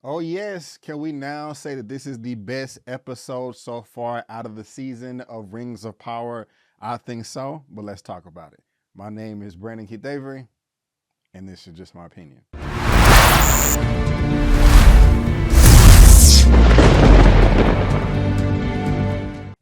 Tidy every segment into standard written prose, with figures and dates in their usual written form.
Oh yes, can we now say that this is the best episode so far out of the season of Rings of Power? I think so, but let's talk about it. My name is Brandon Keith Avery, and this is just my opinion.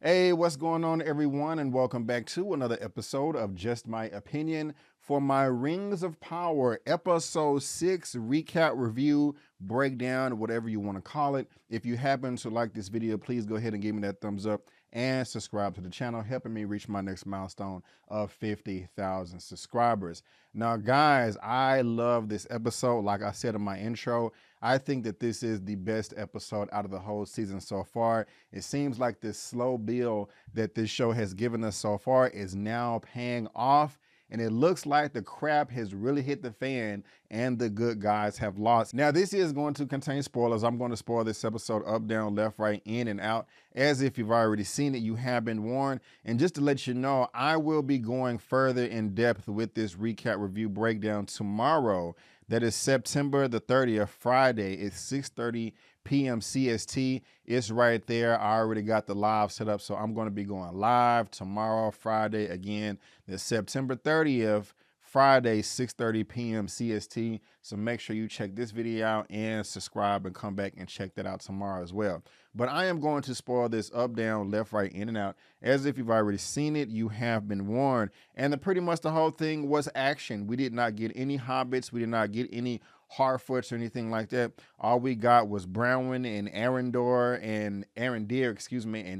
Hey, what's going on, everyone, and welcome back to another episode of Just My Opinion for my Rings of Power episode 6 recap, review, breakdown, whatever you want to call it. If you happen to like this video, please go ahead and give me that thumbs up and subscribe to the channel, helping me reach my next milestone of 50,000 subscribers. Now, guys, I love this episode. Like I said in my intro, I think that this is the best episode out of the whole season so far. It seems like this slow build that this show has given us so far is now paying off. And it looks like the crap has really hit the fan and the good guys have lost. Now, this is going to contain spoilers. I'm going to spoil this episode up, down, left, right, in, and out. As if you've already seen it, you have been warned. And just to let you know, I will be going further in depth with this recap, review, breakdown tomorrow. That is September the 30th, Friday. It's 6:30 p.m. CST. It's right there. I already got the live set up, so I'm going to be going live tomorrow, Friday. Again, the September 30th, Friday, 6:30 p.m. CST. So make sure you check this video out and subscribe and come back and check that out tomorrow as well. But I am going to spoil this up, down, left, right, in, and out. As if you've already seen it, you have been warned. And pretty much the whole thing was action. We did not get any hobbits. We did not get any Harfoots or anything like that. All we got was Bronwyn and Arondir, and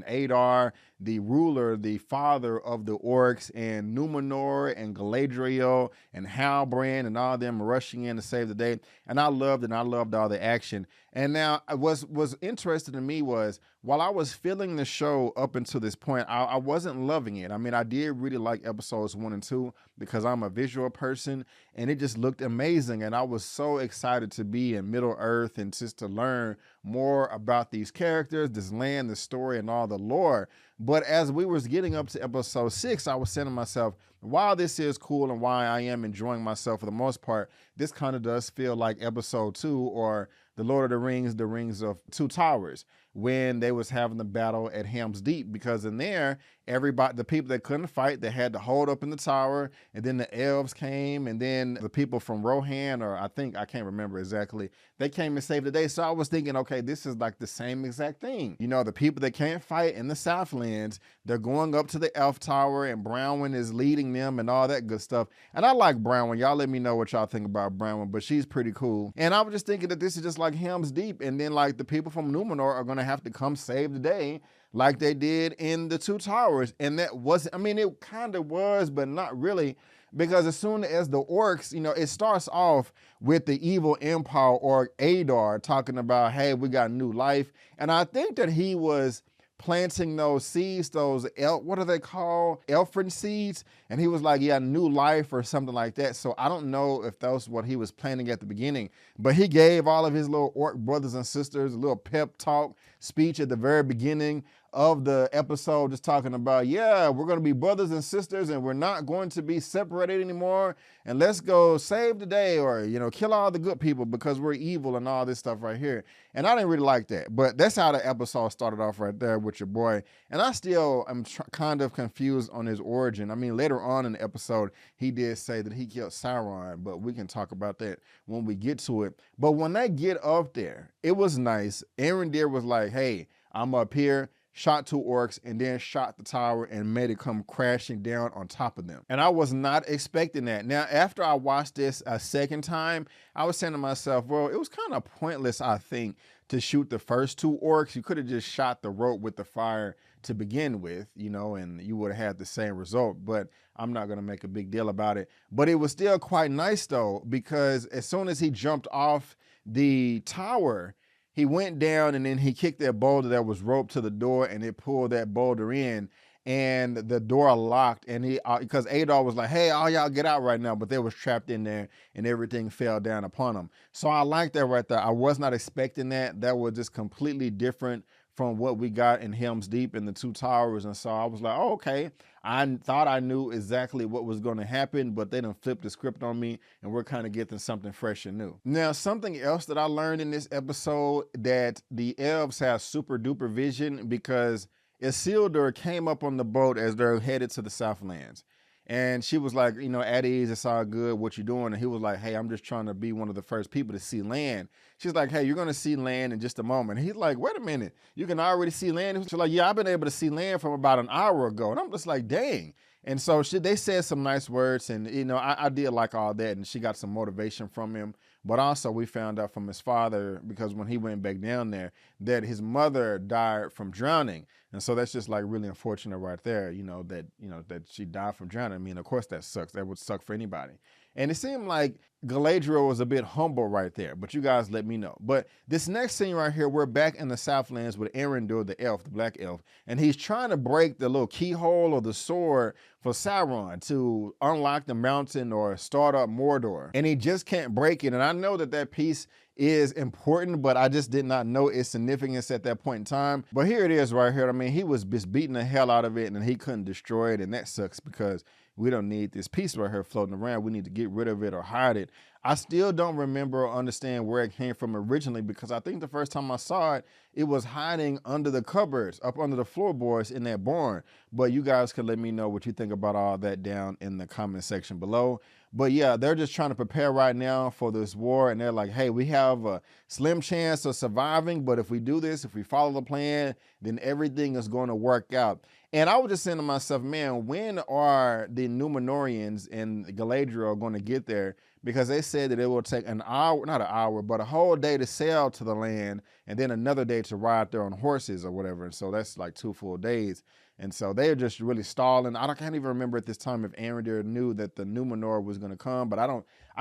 Adar, the ruler, the father of the orcs, and Numenor and Galadriel and Halbrand and all of them rushing in to save the day. And I loved it, and I loved all the action. And now was interesting to me was, while I was feeling the show up until this point, I wasn't loving it. I mean, I did really like episodes 1 and 2 because I'm a visual person, and it just looked amazing. And I was so excited to be in Middle Earth and just to learn more about these characters, this land, the story, and all the lore. But as we was getting up to episode 6, I was saying to myself, while this is cool and why I am enjoying myself for the most part, this kind of does feel like episode 2 or the Lord of the Rings of Two Towers, when they was having the battle at Helm's Deep, because in there, everybody, the people that couldn't fight, they had to hold up in the tower, and then the elves came, and then the people from Rohan, or I can't remember exactly, they came and saved the day. So I was thinking, okay, this is like the same exact thing. You know, the people that can't fight in the Southlands, they're going up to the elf tower, and Bronwyn is leading them and all that good stuff. And I like Bronwyn. Y'all let me know what y'all think about Bronwyn, but she's pretty cool. And I was just thinking that this is just like Helm's Deep, and then like the people from Numenor are gonna have to come save the day like they did in the Two Towers. And that wasn't, I mean, it kind of was, but not really, because as soon as the orcs, you know, it starts off with the evil empire or Adar talking about, hey, we got new life. And I think that he was planting those seeds, those what are they called? Elfrin seeds. And he was like, yeah, new life or something like that. So I don't know if that was what he was planning at the beginning, but he gave all of his little orc brothers and sisters a little pep talk speech at the very beginning of the episode, just talking about, yeah, we're going to be brothers and sisters, and we're not going to be separated anymore, and let's go save the day, or, you know, kill all the good people because we're evil and all this stuff right here. And I didn't really like that, but that's how the episode started off right there with your boy. And I still am kind of confused on his origin. I mean, later on in the episode, he did say that he killed Sauron, but we can talk about that when we get to it. But when they get up there, it was nice. Arondir was like, hey, I'm up here, shot 2 orcs, and then shot the tower and made it come crashing down on top of them. And I was not expecting that. Now, after I watched this a second time, I was saying to myself, well, it was kind of pointless, I think, to shoot the first 2 orcs. You could have just shot the rope with the fire to begin with, you know, and you would have had the same result. But I'm not going to make a big deal about it. But it was still quite nice, though, because as soon as he jumped off the tower, he went down, and then he kicked that boulder that was roped to the door, and it pulled that boulder in, and the door locked. And he, because Adar was like, hey, all y'all get out right now, but they was trapped in there, and everything fell down upon them. So I like that right there. I was not expecting that. That was just completely different from what we got in Helm's Deep in the Two Towers. And so I was like, oh, okay. I thought I knew exactly what was going to happen, but they done flipped the script on me, and we're kind of getting something fresh and new. Now, something else that I learned in this episode, that the elves have super duper vision, because Isildur came up on the boat as they're headed to the Southlands. And she was like, you know, at ease, it's all good, what you doing? And he was like, hey, I'm just trying to be one of the first people to see land. She's like, hey, you're gonna see land in just a moment. And he's like, wait a minute, you can already see land? She's like, yeah, I've been able to see land from about an hour ago. And I'm just like, dang. And so they said some nice words, and you know, I did like all that, and she got some motivation from him. But also we found out from his father, because when he went back down there, that his mother died from drowning. And so that's just like really unfortunate right there, that she died from drowning. I mean, of course that sucks. That would suck for anybody. And it seemed like Galadriel was a bit humble right there, but you guys let me know. But this next scene right here, we're back in the Southlands with Erendur, the elf, the black elf, and he's trying to break the little keyhole of the sword for Sauron to unlock the mountain or start up Mordor. And he just can't break it. And I know that piece is important, but I just did not know its significance at that point in time. But here it is right here. I mean, he was just beating the hell out of it, and he couldn't destroy it, and that sucks, because we don't need this piece right here floating around. We need to get rid of it or hide it. I still don't remember or understand where it came from originally, because I think the first time I saw it, it was hiding under the cupboards, up under the floorboards in that barn. But you guys can let me know what you think about all that down in the comment section below. But yeah, they're just trying to prepare right now for this war. And they're like, hey, we have a slim chance of surviving, but if we do this, if we follow the plan, then everything is going to work out. And I was just saying to myself, man, when are the Numenorians and Galadriel going to get there? Because they said that it will take an hour, not an hour, but a whole day to sail to the land, and then another day to ride there on horses or whatever. And so that's like 2 full days. And so they're just really stalling. I can't even remember at this time if Erendur knew that the Numenor was going to come, but I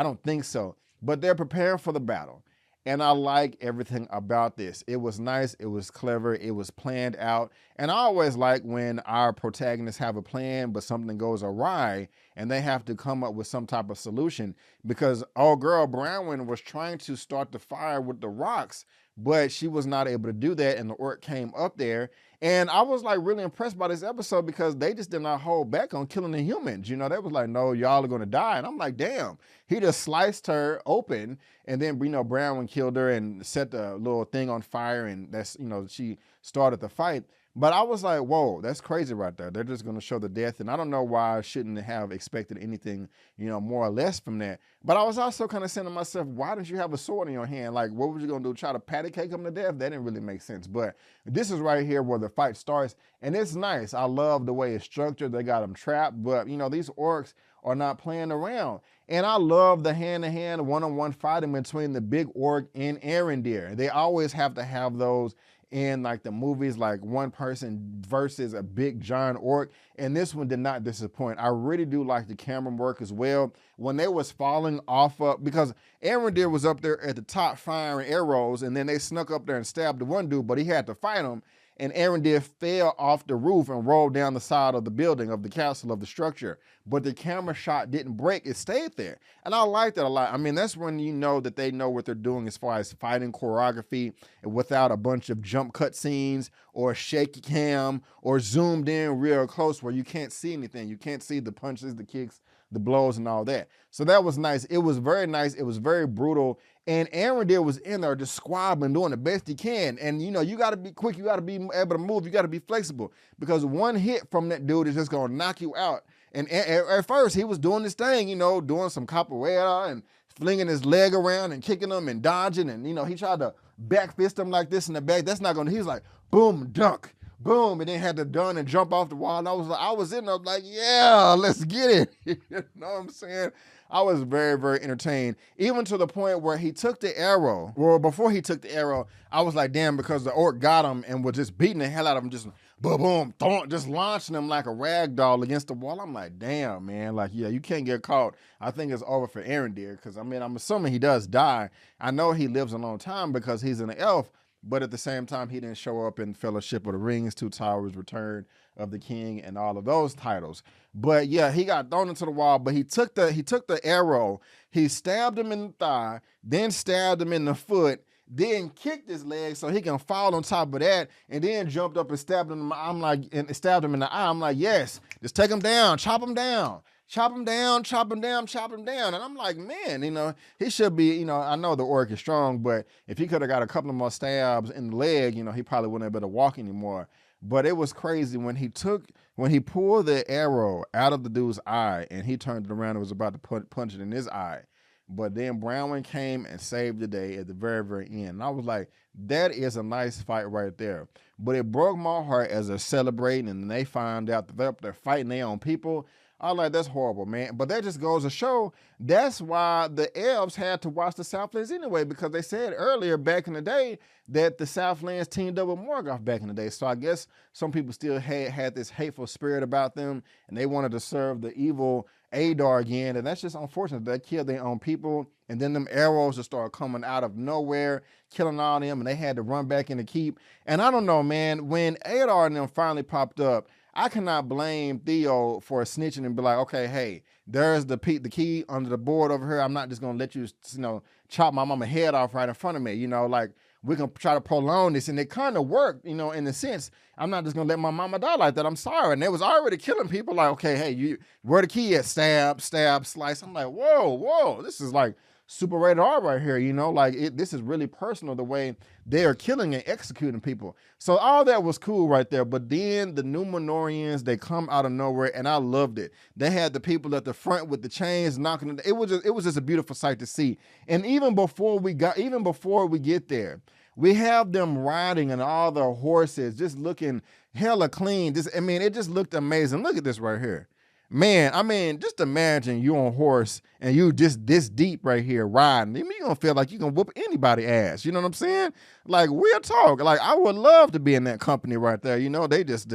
don't think so. But they're preparing for the battle. And I like everything about this. It was nice, it was clever, it was planned out. And I always like when our protagonists have a plan, but something goes awry and they have to come up with some type of solution. Because old girl Bronwyn was trying to start the fire with the rocks, but she was not able to do that, and the orc came up there. And I was like really impressed by this episode, because they just did not hold back on killing the humans. You know, they was like, no, y'all are gonna die. And I'm like, damn, he just sliced her open, and then, you know, Bronwyn killed her and set the little thing on fire, and that's, you know, she started the fight. But I was like, whoa, that's crazy right there. They're just going to show the death. And I don't know why I shouldn't have expected anything, you know, more or less from that. But I was also kind of saying to myself, why didn't you have a sword in your hand? Like, what was you going to do? Try to patty cake them to death? That didn't really make sense. But this is right here where the fight starts. And it's nice. I love the way it's structured. They got them trapped. But, you know, these orcs are not playing around. And I love the hand-to-hand, one-on-one fighting between the big orc and Erendur. They always have to have those in like the movies, like one person versus a big giant orc, and this one did not disappoint. I really do like the camera work as well. When they was falling off up, because Erendur was up there at the top firing arrows, and then they snuck up there and stabbed the one dude, but he had to fight him. And Erendur fell off the roof and rolled down the side of the building, of the castle, of the structure. But the camera shot didn't break, it stayed there. And I like that a lot. I mean, that's when you know that they know what they're doing as far as fighting choreography, without a bunch of jump cut scenes or shaky cam or zoomed in real close where you can't see anything. You can't see the punches, the kicks, the blows, and all that. So that was nice. It was very nice. It was very brutal. And Erendur was in there just squabbling, doing the best he can. And, you know, you got to be quick. You got to be able to move. You got to be flexible, because one hit from that dude is just going to knock you out. And at first, he was doing this thing, you know, doing some capoeira and flinging his leg around and kicking him and dodging. And, you know, he tried to back fist him like this in the back. That's not going to, he was like, boom, dunk, boom, and then had to done and jump off the wall. And I was in there like, yeah, let's get it. You know what I'm saying? I was very, very entertained, even to the point where he took the arrow. Well, before he took the arrow, I was like, damn, because the orc got him and was just beating the hell out of him, just boom, boom, just launching him like a rag doll against the wall. I'm like, damn, man, like, yeah, you can't get caught. I think it's over for Erendur, because, I mean, I'm assuming he does die. I know he lives a long time because he's an elf, but at the same time, he didn't show up in Fellowship of the Rings, Two Towers, Return of the King, and all of those titles. But yeah, he got thrown into the wall, but he took the arrow, he stabbed him in the thigh, then stabbed him in the foot, then kicked his leg so he can fall on top of that, and then jumped up and stabbed him. I'm like, and stabbed him in the eye. I'm like, yes, just take him down, chop him down. Chop him down, chop him down, chop him down. And I'm like, man, he should be, I know the orc is strong, but if he could have got a couple of more stabs in the leg, he probably wouldn't have been able to walk anymore. But it was crazy when he pulled the arrow out of the dude's eye and he turned it around and was about to punch it in his eye. But then Brownwind came and saved the day at the very, very end. And I was like, that is a nice fight right there. But it broke my heart as they're celebrating and they find out that they're fighting their own people. I was like, that's horrible, man. But that just goes to show that's why the elves had to watch the Southlands anyway, because they said earlier back in the day that the Southlands teamed up with Morgoth back in the day. So I guess some people still had this hateful spirit about them and they wanted to serve the evil Adar again. And that's just unfortunate. They killed their own people. And then them arrows just started coming out of nowhere, killing all them, and they had to run back in the keep. And I don't know, man, when Adar and them finally popped up, I cannot blame Theo for snitching and be like, okay, hey, there's the key under the board over here. I'm not just gonna let you, chop my mama head off right in front of me. Like we can try to prolong this, and it kind of worked, in a sense. I'm not just gonna let my mama die like that. I'm sorry. And they was already killing people. Like, okay, hey, where the key at? Stab, stab, slice. I'm like, whoa, this is like super rated R right here, this is really personal the way they are killing and executing people. So all that was cool right there. But then the Numenorians, they come out of nowhere, and I loved it. They had the people at the front with the chains knocking. It was just a beautiful sight to see. And even before we get there, we have them riding and all the horses just looking hella clean. It just looked amazing. Look at this right here. Man, just imagine you on horse and you just this deep right here riding. You're gonna feel like you can whoop anybody ass. You know what I'm saying? Like, real talk. Like, I would love to be in that company right there. They just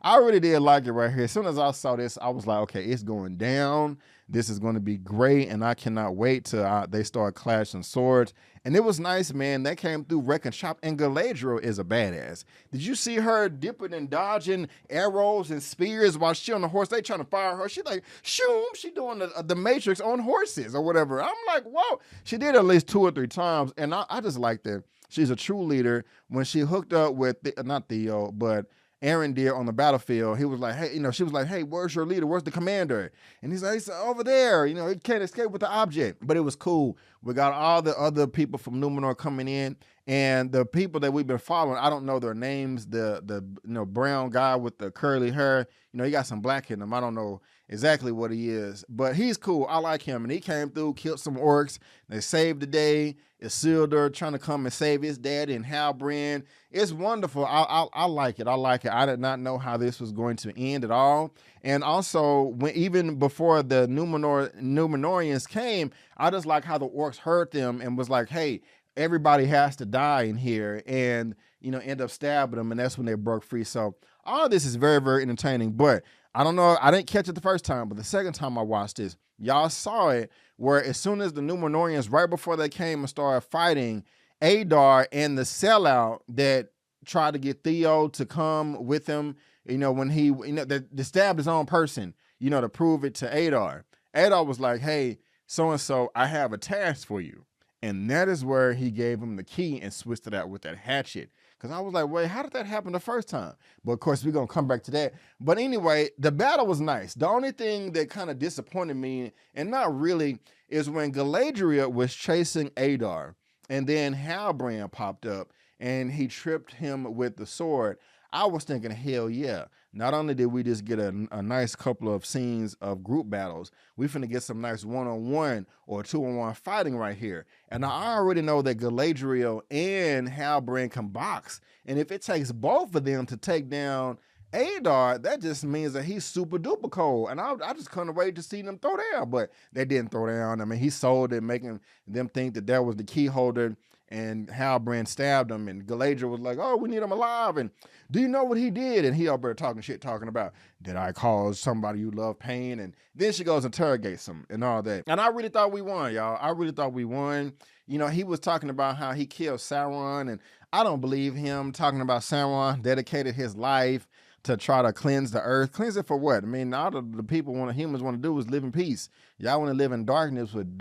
I really did like it right here. As soon as I saw this, I was like, okay, it's going down. This is going to be great, and I cannot wait till they start clashing swords. And it was nice, man. They came through wrecking shop, and Galadriel is a badass. Did you see her dipping and dodging arrows and spears while she on the horse? They trying to fire her. She like, shoom, she doing the Matrix on horses or whatever. I'm like, whoa. She did it at least 2 or 3 times, and I just like that. She's a true leader. When she hooked up with, not Theo, but Aaron did on the battlefield, he was like, hey, she was like, hey, where's your leader? Where's the commander? And he's like, over there, he can't escape with the object. But it was cool. We got all the other people from Numenor coming in, and the people that we've been following, I don't know their names. The brown guy with the curly hair, he got some black in him. I don't know exactly what he is, but he's cool. I like him. And he came through, killed some orcs. They saved the day. Isildur trying to come and save his daddy and Halbrand. It's wonderful. I like it. I like it. I did not know how this was going to end at all. And also, even before the Numenorians came, I just like how the orcs heard them and was like, hey, everybody has to die in here, and end up stabbing them, and that's when they broke free. So all this is very, very entertaining. But I don't know, I didn't catch it the first time, but the second time I watched this, y'all saw it, where as soon as the Numenorians, right before they came and started fighting Adar and the sellout that tried to get Theo to come with him, when he that stabbed his own person, to prove it to Adar. Adar was like, hey, so-and-so, I have a task for you. And that is where he gave him the key and switched it out with that hatchet. Because I was like, wait, how did that happen the first time? But of course, we're going to come back to that. But anyway, the battle was nice. The only thing that kind of disappointed me, and not really, is when Galadriel was chasing Adar, and then Halbrand popped up, and he tripped him with the sword. I was thinking, hell yeah. Not only did we just get a nice couple of scenes of group battles, we finna get some nice one-on-one or two-on-one fighting right here. And I already know that Galadriel and Halbrand can box. And if it takes both of them to take down Adar, that just means that he's super duper cold. And I just couldn't wait to see them throw down. But they didn't throw down. I mean, he sold it, making them think that that was the key holder. And Halbrand stabbed him, and Galadriel was like, oh, we need him alive, and do you know what he did? And he up there talking about, did I cause somebody you love pain? And then she goes and interrogates him and all that. And I really thought we won, y'all. I really thought we won. He was talking about how he killed Sauron, and I don't believe him, talking about Sauron dedicated his life to try to cleanse the earth. Cleanse it for what? I mean, all the people humans want to do is live in peace. Y'all want to live in darkness with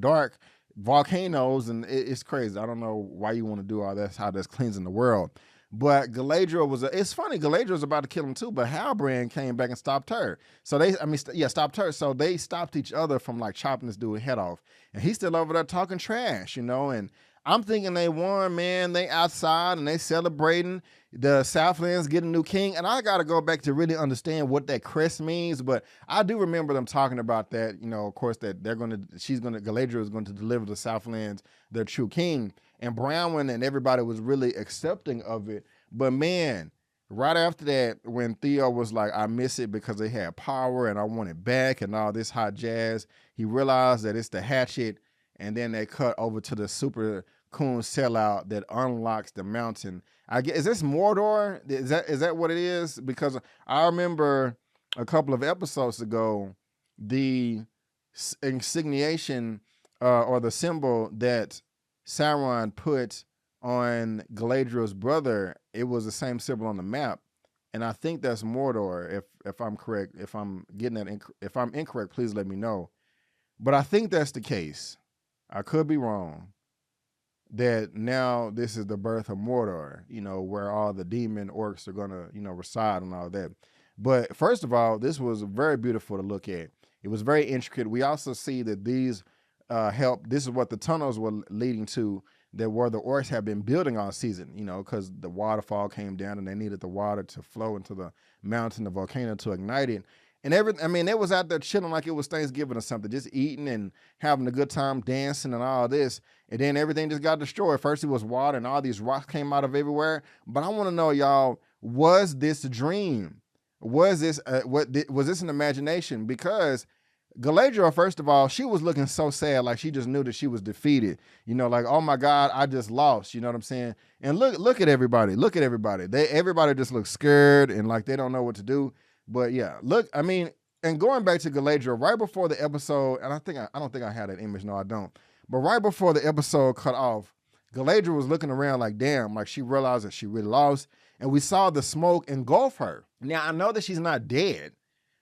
dark volcanoes, and it's crazy. I don't know why you want to do all that. How that's cleansing the world. But Galadriel was, it's funny, Galadriel was about to kill him too, but Halbrand came back and stopped her. So stopped her. So they stopped each other from like chopping this dude's head off. And he's still over there talking trash, you know, and I'm thinking they won, man. They outside and they celebrating. The Southlands getting a new king. And I got to go back to really understand what that crest means. But I do remember them talking about that, you know, of course, that Galadriel is going to deliver the Southlands their true king. And Brownwind and everybody was really accepting of it. But man, right after that, when Theo was like, I miss it because they had power and I want it back and all this hot jazz, he realized that it's the hatchet. And then they cut over to the super coon sellout that unlocks the mountain. I guess, is this Mordor? Is that what it is? Because I remember a couple of episodes ago, the insigniation or the symbol that Sauron put on Galadriel's brother, it was the same symbol on the map. And I think that's Mordor, if I'm correct. If I'm getting that, if I'm incorrect, please let me know. But I think that's the case. I could be wrong. That now this is the birth of Mordor, you know, where all the demon orcs are gonna, you know, reside and all that. But first of all, this was very beautiful to look at. It was very intricate. We also see that these this is what the tunnels were leading to, that where the orcs have been building all season, you know, because the waterfall came down and they needed the water to flow into the mountain, the volcano to ignite it. And I mean, they was out there chilling like it was Thanksgiving or something, just eating and having a good time, dancing and all this. And then everything just got destroyed. First it was water and all these rocks came out of everywhere. But I want to know, y'all, was this a dream? Was this was this an imagination? Because Galadriel, first of all, she was looking so sad, like she just knew that she was defeated. You know, like, oh my God, I just lost. You know what I'm saying? And look at everybody. Look at everybody. Everybody just looks scared and like they don't know what to do. But yeah, look, I mean, and going back to Galadriel, right before the episode, and I don't think I had that image, no, I don't. But right before the episode cut off, Galadriel was looking around like, damn, like she realized that she really lost. And we saw the smoke engulf her. Now, I know that she's not dead.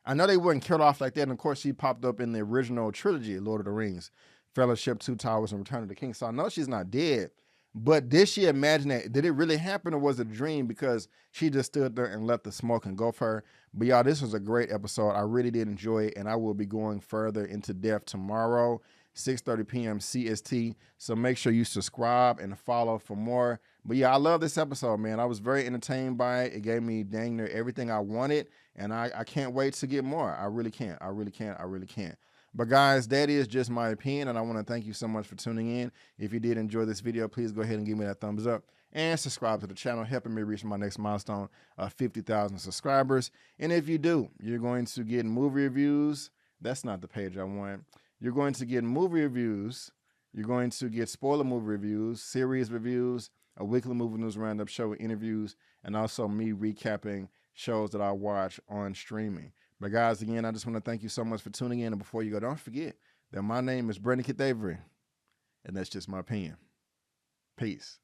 I know they wouldn't kill her off like that. And of course, she popped up in the original trilogy, Lord of the Rings, Fellowship, Two Towers, and Return of the King. So I know she's not dead. But did she imagine that? Did it really happen, or was it a dream? Because she just stood there and let the smoke engulf her. But y'all, this was a great episode. I really did enjoy it, and I will be going further into depth tomorrow, 6:30 p.m. CST. So make sure you subscribe and follow for more. But yeah, I love this episode, man. I was very entertained by it. It gave me dang near everything I wanted, and I can't wait to get more. I really can't. I really can't. I really can't. But guys, that is just my opinion, and I want to thank you so much for tuning in. If you did enjoy this video, please go ahead and give me that thumbs up and subscribe to the channel, helping me reach my next milestone of 50,000 subscribers. And if you do, you're going to get movie reviews. That's not the page I want. You're going to get movie reviews. You're going to get spoiler movie reviews, series reviews, a weekly movie news roundup show with interviews, and also me recapping shows that I watch on streaming. But guys, again, I just want to thank you so much for tuning in. And before you go, don't forget that my name is Brendan Keith Avery, and that's just my opinion. Peace.